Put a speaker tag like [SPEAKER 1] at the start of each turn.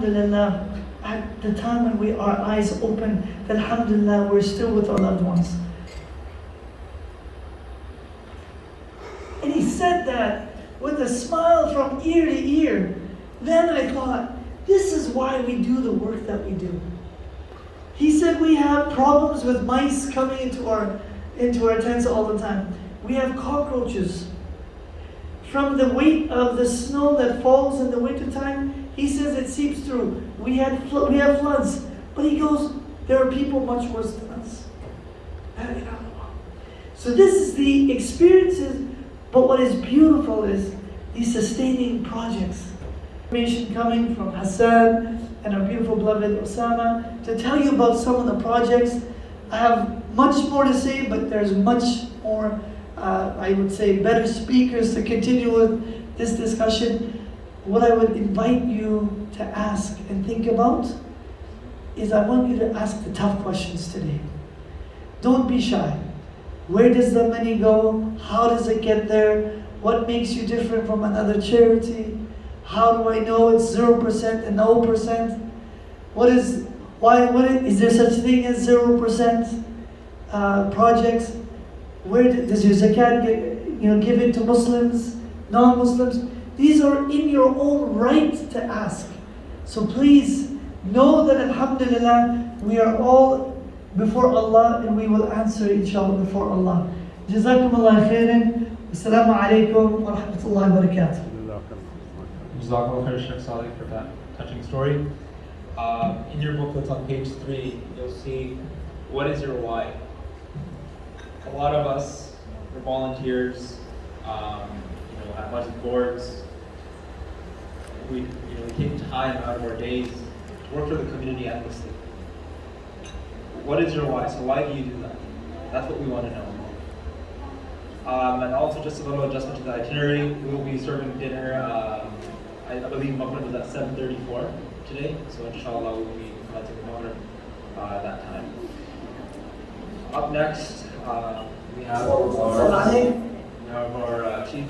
[SPEAKER 1] alhamdulillah, at the time when our eyes open, that alhamdulillah, we're still with our loved ones. And he said that with a smile from ear to ear. Then I thought, this is why we do the work that we do. He said we have problems with mice coming into our tents all the time. We have cockroaches. From the weight of the snow that falls in the wintertime, he says it seeps through. We have floods. But he goes, there are people much worse than us. So this is the experiences, but what is beautiful is these sustaining projects. Information coming from Hassan and our beautiful beloved Osama to tell you about some of the projects. I have much more to say, but there's much more, I would say, better speakers to continue with this discussion. What I would invite you to ask and think about is I want you to ask the tough questions today. Don't be shy. Where does the money go? How does it get there? What makes you different from another charity? How do I know it's 0% and 0%? Is there such thing as 0% projects? Where does your zakat get given to Muslims, non-Muslims? These are in your own right to ask. So please know that alhamdulillah, we are all before Allah and we will answer inshallah before Allah. Jazakumullah khairan. Assalamu alaikum wa rahmatullahi wa barakatuh.
[SPEAKER 2] Jazakallah khair, Sheikh Saleh, for that touching story. In your booklets on page 3, you'll see what is your why. A lot of us are volunteers, at budget boards. We take time out of our days to work for the community endlessly. What is your why? So why do you do that? That's what we want to know. And also just a little adjustment to the itinerary. We will be serving dinner. I believe Maghrib is at 7:34 today, so inshallah we'll be commencing the Maghrib at that time. Up next, we have our chief